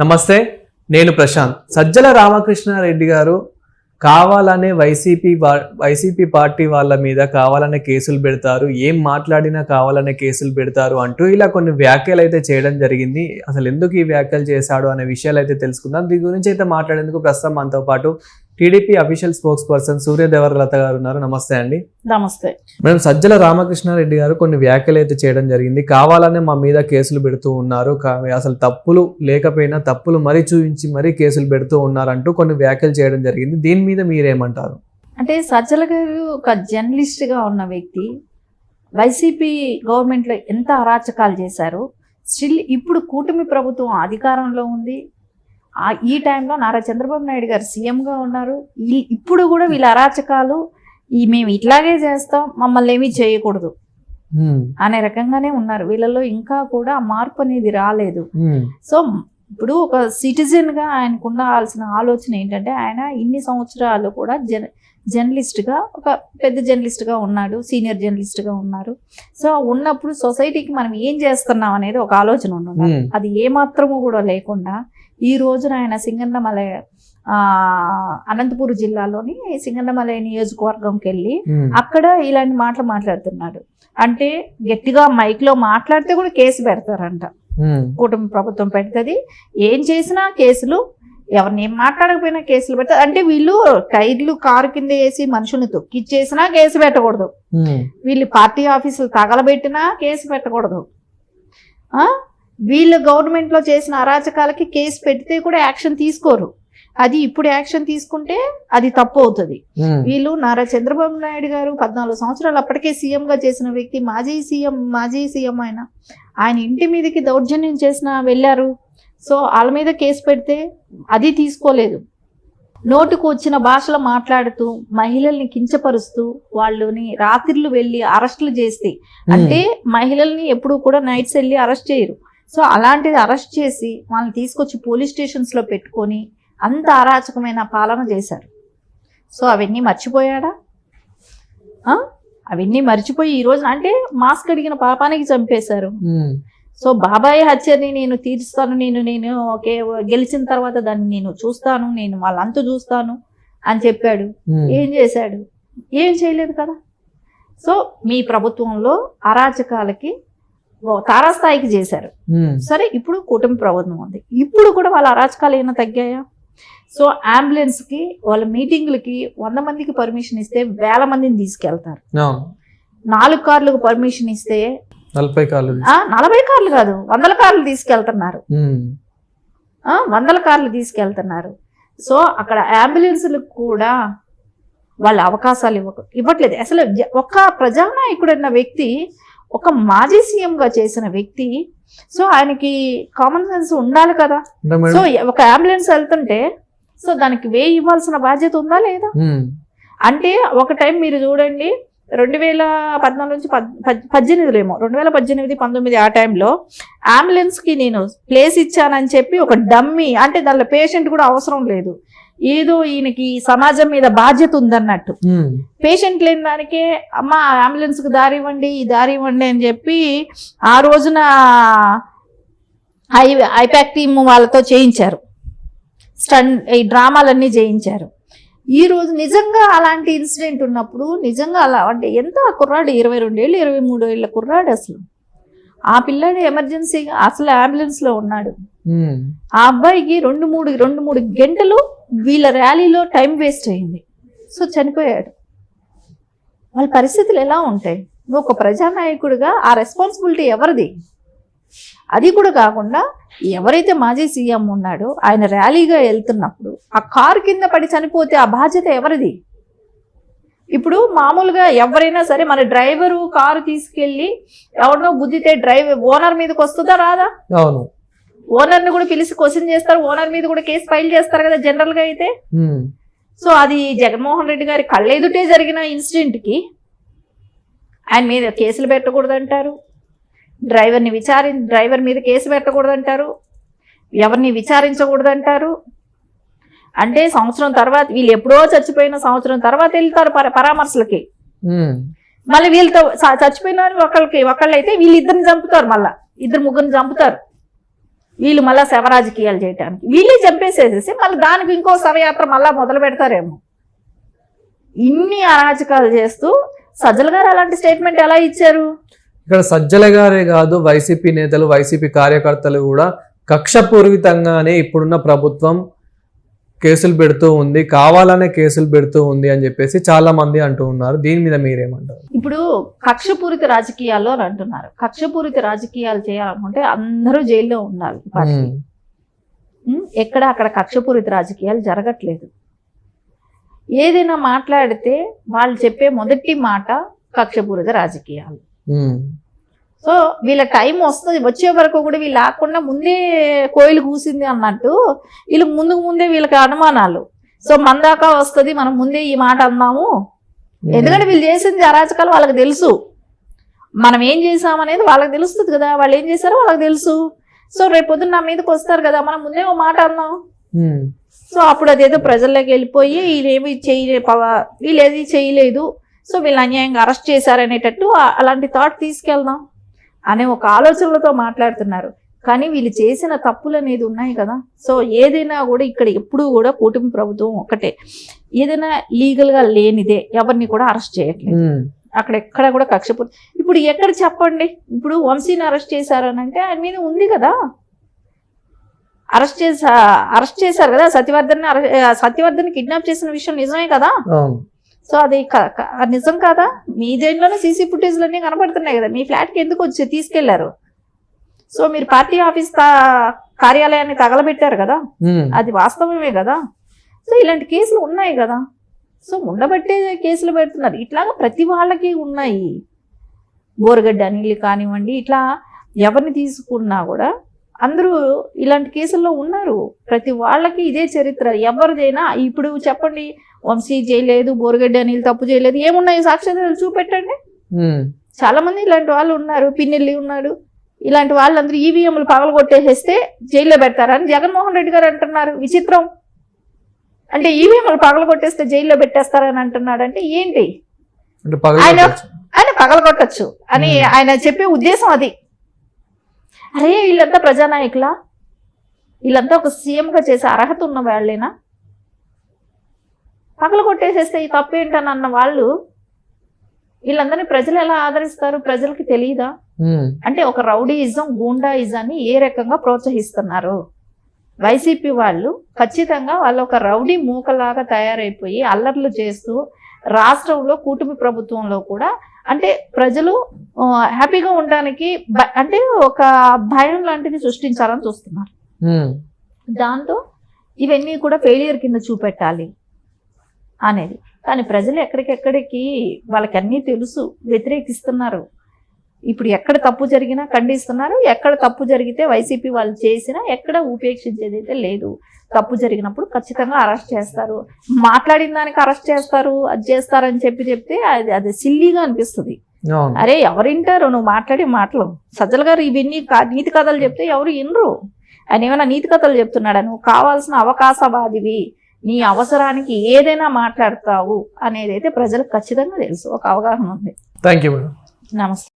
నమస్తే, నేను ప్రశాంత్. సజ్జల రామకృష్ణారెడ్డి గారు కావాలనే వైసీపీ పార్టీ వాళ్ళ మీద కావాలనే కేసులు పెడతారు, ఏం మాట్లాడినా కావాలనే కేసులు పెడతారు అంటూ ఇలా కొన్ని వ్యాఖ్యలు అయితే చేయడం జరిగింది. అసలు ఎందుకు ఈ వ్యాఖ్యలు చేశాడు అనే విషయాలు అయితే తెలుసుకుందాం. దీని గురించి అయితే మాట్లాడేందుకు ప్రస్తుతం మనతో పాటు TDP official spokes person Suryadevara Latha గారు ఉన్నారు. నమస్తే అండి. నమస్తే మేడం, సజ్జల రామకృష్ణారెడ్డి గారు కొన్ని వ్యాఖ్యలు అయితే చేయడం జరిగింది. కావాలనే మా మీద కేసులు పెడుతూ ఉన్నారు, అసలు తప్పులు లేకపోయినా తప్పులు మరీ చూపించి మరీ కేసులు పెడుతూ ఉన్నారంటూ కొన్ని వ్యాఖ్యలు చేయడం జరిగింది. దీని మీద మీరేమంటారు? అంటే సజ్జల గారు ఒక జర్నలిస్ట్ గా ఉన్న వ్యక్తి, వైసీపీ గవర్నమెంట్ లో ఎంత అరాచకాలు చేశారు. స్టిల్ ఇప్పుడు కూటమి ప్రభుత్వం అధికారంలో ఉంది. ఈ టైంలో నారా చంద్రబాబు నాయుడు గారు సీఎంగా ఉన్నారు. ఇప్పుడు కూడా వీళ్ళ అరాచకాలు మేము ఇట్లాగే చేస్తాం, మమ్మల్ని ఏమీ చేయకూడదు అనే రకంగానే ఉన్నారు. వీళ్ళలో ఇంకా కూడా మార్పు అనేది రాలేదు. సో ఇప్పుడు ఒక సిటిజన్ గా ఆయనకు ఉండాల్సిన ఆలోచన ఏంటంటే, ఆయన ఇన్ని సంవత్సరాలు కూడా జర్నలిస్ట్గా ఒక పెద్ద జర్నలిస్ట్గా ఉన్నాడు, సీనియర్ జర్నలిస్ట్గా ఉన్నారు. సో ఉన్నప్పుడు సొసైటీకి మనం ఏం చేస్తున్నాం అనేది ఒక ఆలోచన ఉన్నది. అది ఏమాత్రము కూడా లేకుండా ఈ రోజున ఆయన సింగన్నమలై అనంతపూర్ జిల్లాలోని సింగన్నమలై నియోజకవర్గంకి వెళ్ళి అక్కడ ఇలాంటి మాటలు మాట్లాడుతున్నాడు. అంటే గట్టిగా మైక్ లో మాట్లాడితే కూడా కేసు పెడతారంట. కుటుంబ ప్రభుత్వం పెడుతుంది, ఏం చేసినా కేసులు, ఎవరిని ఏం మాట్లాడకపోయినా కేసులు పెడతారు. అంటే వీళ్ళు ఖైదీలు కారు కింద వేసి మనుషుల్ని తొక్కిచ్చేసినా కేసు పెట్టకూడదు, వీళ్ళు పార్టీ ఆఫీసులు తగలబెట్టినా కేసు పెట్టకూడదు, వీళ్ళు గవర్నమెంట్ లో చేసిన అరాచకాలకి కేసు పెడితే కూడా యాక్షన్ తీసుకోరు. అది ఇప్పుడు యాక్షన్ తీసుకుంటే అది తప్పు అవుతుంది. వీళ్ళు నారా చంద్రబాబు నాయుడు గారు 14 సంవత్సరాలు అప్పటికే సీఎం గా చేసిన వ్యక్తి, మాజీ సీఎం ఆయన ఇంటి మీదకి దౌర్జన్యం చేసిన వెళ్ళారు. సో వాళ్ళ మీద కేసు పెడితే అది తీసుకోలేదు. నోటుకు వచ్చిన భాషలో మాట్లాడుతూ మహిళల్ని కించపరుస్తూ వాళ్ళని రాత్రిళ్ళు వెళ్ళి అరెస్టులు చేస్తే, అంటే మహిళల్ని ఎప్పుడు కూడా నైట్స్ వెళ్ళి అరెస్ట్ చేయరు. సో అలాంటిది అరెస్ట్ చేసి వాళ్ళని తీసుకొచ్చి పోలీస్ స్టేషన్స్ లో పెట్టుకొని అంత అరాచకమైన పాలన చేశారు. సో అవన్నీ మర్చిపోయాడా? అవన్నీ మర్చిపోయి ఈ రోజు అంటే మాస్క్ అడిగిన పాపానికి చంపేశారు. సో బాబాయ్ హత్యని నేను తీరుస్తాను, నేను గెలిచిన తర్వాత దాన్ని నేను చూస్తాను, నేను వాళ్ళంతా చూస్తాను అని చెప్పాడు. ఏం చేశాడు? ఏం చేయలేదు కదా. సో మీ ప్రభుత్వంలో అరాచకాలకి తారాస్థాయికి చేశారు. సరే, ఇప్పుడు కూటమి ప్రభుత్వం ఉంది, ఇప్పుడు కూడా వాళ్ళ అరాచకాలు ఏమైనా తగ్గాయా? సో అంబులెన్స్ కి వాళ్ళ మీటింగ్లకి 100 మందికి పర్మిషన్ ఇస్తే 1000 మందిని తీసుకెళ్తారు. 4 కార్లకు పర్మిషన్ ఇస్తే 40 కార్లు కాదు, 100 కార్లు తీసుకెళ్తున్నారు. 100 కార్లు తీసుకెళ్తున్నారు. సో అక్కడ అంబులెన్స్లకు కూడా వాళ్ళ అవకాశాలు ఇవ్వట్లేదు. అసలు ఒక ప్రజానాయకుడన్న వ్యక్తి, ఒక మాజీ సీఎంగా చేసిన వ్యక్తి, సో ఆయనకి కామన్ సెన్స్ ఉండాలి కదా. సో ఒక అంబులెన్స్ వెళ్తుంటే సో దానికి ఇవ్వాల్సిన బాధ్యత ఉందా లేదా? అంటే ఒక టైం మీరు చూడండి, 2014 నుంచి 2018 ఆ టైంలో అంబులెన్స్ కి నేను ప్లేస్ ఇచ్చానని చెప్పి ఒక డమ్మీ, అంటే దానిలో పేషెంట్ కూడా అవసరం లేదు, ఏదో ఈయనకి సమాజం మీద బాధ్యత ఉందన్నట్టు పేషెంట్ లేని దానికే అమ్మ అంబులెన్స్ కు దారి ఇవ్వండి, ఈ దారి ఇవ్వండి అని చెప్పి ఆ రోజున ఐపాక్ టీమ్ వాళ్ళతో చేయించారు, ఈ డ్రామాలన్నీ చేయించారు. ఈ రోజు నిజంగా అలాంటి ఇన్సిడెంట్ ఉన్నప్పుడు నిజంగా అలా అంటే ఎంత కుర్రాడు, 22 ఏళ్ళు 23 ఏళ్ళ కుర్రాడు, అసలు ఆ పిల్లాడు ఎమర్జెన్సీగా అసలు అంబులెన్స్ లో ఉన్నాడు. ఆ అబ్బాయికి 2-3 గంటలు వీళ్ళ ర్యాలీలో టైం వేస్ట్ అయింది. సో చనిపోయాడు. వాళ్ళ పరిస్థితులు ఎలా ఉంటాయి? నువ్వు ఒక ప్రజానాయకుడిగా ఆ రెస్పాన్సిబిలిటీ ఎవరిది? అది కూడా కాకుండా ఎవరైతే మాజీ సీఎం ఉన్నాడో ఆయన ర్యాలీగా వెళ్తున్నప్పుడు ఆ కారు కింద పడి చనిపోతే ఆ బాధ్యత ఎవరిది? ఇప్పుడు మామూలుగా ఎవరైనా సరే మన డ్రైవరు కారు తీసుకెళ్లి ఎవరినో గుద్దితే ఓనర్ మీదకి వస్తుందా రాదా? ఓనర్ ని కూడా పిలిచి క్వశ్చన్ చేస్తారు, ఓనర్ మీద కూడా కేసు ఫైల్ చేస్తారు కదా జనరల్ గా అయితే. సో అది జగన్మోహన్ రెడ్డి గారి కళ్ళెదుటే జరిగిన ఇన్సిడెంట్ కి ఆయన మీద కేసులు పెట్టకూడదంటారు, డ్రైవర్ మీద కేసు పెట్టకూడదంటారు, ఎవరిని విచారించకూడదంటారు. అంటే సంవత్సరం తర్వాత వీళ్ళు ఎప్పుడో చచ్చిపోయిన సంవత్సరం తర్వాత వెళ్తారు పరామర్శలకి. మళ్ళీ వీళ్ళతో చచ్చిపోయిన ఒకళ్ళైతే వీళ్ళిద్దరిని చంపుతారు, మళ్ళా 2-3 చంపుతారు. వీళ్ళు మళ్ళీ శవ రాజకీయాలు చేయడానికి వీళ్ళే చంపేసేసేసి మళ్ళీ దానికి ఇంకో శవయాత్ర మళ్ళీ మొదలు పెడతారేమో. ఇన్ని అరాచకాలు చేస్తూ సజ్జల గారు అలాంటి స్టేట్మెంట్ ఎలా ఇచ్చారు? ఇక్కడ సజ్జల గారే కాదు, వైసీపీ నేతలు, వైసీపీ కార్యకర్తలు కూడా కక్షపూరితంగానే ఇప్పుడున్న ప్రభుత్వం కేసులు పెడుతూ ఉంది, కావాలనే కేసులు పెడుతూ ఉంది అని చెప్పేసి చాలా మంది అంటూ ఉన్నారు. దీని మీద మీరేమంటారు? ఇప్పుడు కక్షపూరిత రాజకీయాల్లో అని అంటున్నారు. కక్షపూరిత రాజకీయాలు చేయాలనుకుంటే అందరూ జైల్లో ఉండాలి. ఎక్కడ అక్కడ కక్షపూరిత రాజకీయాలు జరగట్లేదు. ఏదైనా మాట్లాడితే వాళ్ళు చెప్పే మొదటి మాట కక్షపూరిత రాజకీయాలు. సో వీళ్ళ టైం వస్తుంది, వచ్చే వరకు కూడా వీళ్ళు ఆకుండా ముందే కోయిలు కూసింది అన్నట్టు వీళ్ళకి ముందే వీళ్ళకి అనుమానాలు. సో మన దాకా వస్తుంది, మనం ముందే ఈ మాట అందాము. ఎందుకంటే వీళ్ళు చేసింది అరాచకాలు వాళ్ళకి తెలుసు, మనం ఏం చేసామనేది వాళ్ళకి తెలుస్తుంది కదా, వాళ్ళు ఏం చేశారో వాళ్ళకి తెలుసు. సో రేపు పొద్దున్న నా మీదకి వస్తారు కదా, మనం ముందే ఓ మాట అందాం. సో అప్పుడు అదేదో ప్రజల్లోకి వెళ్ళిపోయి వీళ్ళు ఏది చేయలేదు, సో వీళ్ళు అన్యాయంగా అరెస్ట్ చేశారనేటట్టు అలాంటి థాట్ తీసుకెళ్దాం అనే ఒక ఆలోచనలతో మాట్లాడుతున్నారు. కానీ వీళ్ళు చేసిన తప్పులు అనేది ఉన్నాయి కదా. సో ఏదైనా కూడా ఇక్కడ ఎప్పుడూ కూడా కూటమి ప్రభుత్వం ఒకటే, ఏదైనా లీగల్గా లేనిదే ఎవరిని కూడా అరెస్ట్ చేయట్లేదు. అక్కడ ఎక్కడ కూడా కక్షపూర్తి. ఇప్పుడు ఎక్కడ చెప్పండి, ఇప్పుడు వంశీని అరెస్ట్ చేశారనంటే ఆయన మీద ఉంది కదా, అరెస్ట్ చేశారు కదా. సత్యవర్ధన్ కిడ్నాప్ చేసిన విషయం నిజమే కదా. సో అది నిజం కాదా? మీ దేంట్లోనే సీసీ ఫుటేజ్లన్నీ కనపడుతున్నాయి కదా. మీ ఫ్లాట్కి ఎందుకు వచ్చి తీసుకెళ్లారు? సో మీరు పార్టీ ఆఫీస్ కార్యాలయాన్ని తగలబెట్టారు కదా, అది వాస్తవమే కదా. సో ఇలాంటి కేసులు ఉన్నాయి కదా. సో ఉండబట్టే కేసులు పెడుతున్నారు. ఇట్లాగా ప్రతి వాళ్ళకి ఉన్నాయి. బోరగడ్డ అనిల్ కానివ్వండి, ఇట్లా ఎవరిని తీసుకున్నా కూడా అందరూ ఇలాంటి కేసుల్లో ఉన్నారు. ప్రతి వాళ్ళకి ఇదే చరిత్ర ఎవరిదైనా. ఇప్పుడు చెప్పండి, వంశీ చేయలేదు, బోరగడ్డ అనిల్ తప్పు చేయలేదు, ఏమున్నాయి సాక్ష్యాలు చూపెట్టండి. చాలా మంది ఇలాంటి వాళ్ళు ఉన్నారు. పిన్నెల్లి ఉన్నాడు. ఇలాంటి వాళ్ళందరూ ఈవీఎంలు పగలగొట్టేసేస్తే జైల్లో పెడతారని జగన్మోహన్ రెడ్డి గారు అంటున్నారు. విచిత్రం. అంటే ఈవీఎంలు పగలగొట్టేస్తే జైల్లో పెట్టేస్తారని అంటున్నాడు. అంటే ఏంటి? ఆయన పగలగొట్టచ్చు అని ఆయన చెప్పే ఉద్దేశం అది. అరే వీళ్ళంతా ప్రజానాయకులా? వీళ్ళంతా ఒక సీఎంగా చేసే అర్హత ఉన్న వాళ్ళేనా? పగలు కొట్టేసేస్తే ఈ తప్పేంటని అన్న వాళ్ళు వీళ్ళందరినీ ప్రజలు ఎలా ఆదరిస్తారు? ప్రజలకి తెలియదా? అంటే ఒక రౌడీయిజం, గూండాయిజాన్ని ఏ రకంగా ప్రోత్సహిస్తున్నారు వైసీపీ వాళ్ళు? ఖచ్చితంగా వాళ్ళు ఒక రౌడీ మూకలాగా తయారైపోయి అల్లర్లు చేస్తూ రాష్ట్రంలో కూటమి ప్రభుత్వంలో కూడా అంటే ప్రజలు హ్యాపీగా ఉండడానికి అంటే ఒక భయం లాంటిది సృష్టించాలని చూస్తున్నారు. దాంతో ఇవన్నీ కూడా ఫెయిలియర్ కింద చూపెట్టాలి అనేది. కానీ ప్రజలు ఎక్కడికెక్కడికి వాళ్ళకి అన్నీ తెలుసు, వ్యతిరేకిస్తున్నారు. ఇప్పుడు ఎక్కడ తప్పు జరిగినా ఖండిస్తున్నారు. ఎక్కడ తప్పు జరిగితే వైసీపీ వాళ్ళు చేసినా ఎక్కడ ఉపేక్షించేది అయితే లేదు. తప్పు జరిగినప్పుడు ఖచ్చితంగా అరెస్ట్ చేస్తారు. మాట్లాడిన దానికి అరెస్ట్ చేస్తారు, అది చేస్తారని చెప్తే అది సిల్లీగా అనిపిస్తుంది. అరే ఎవరు వింటారు నువ్వు మాట్లాడే మాటలు? సజ్జల గారు ఇవన్నీ నీతి కథలు చెప్తే ఎవరు వినరు. ఆయన ఏమైనా నీతి కథలు చెప్తున్నాడా? నువ్వు కావాల్సిన అవకాశవాదివి, నీ అవసరానికి ఏదైనా మాట్లాడతావు అనేది అయితే ప్రజలకు ఖచ్చితంగా తెలుసు, ఒక అవగాహన ఉంది. Thank you madam. నమస్తే.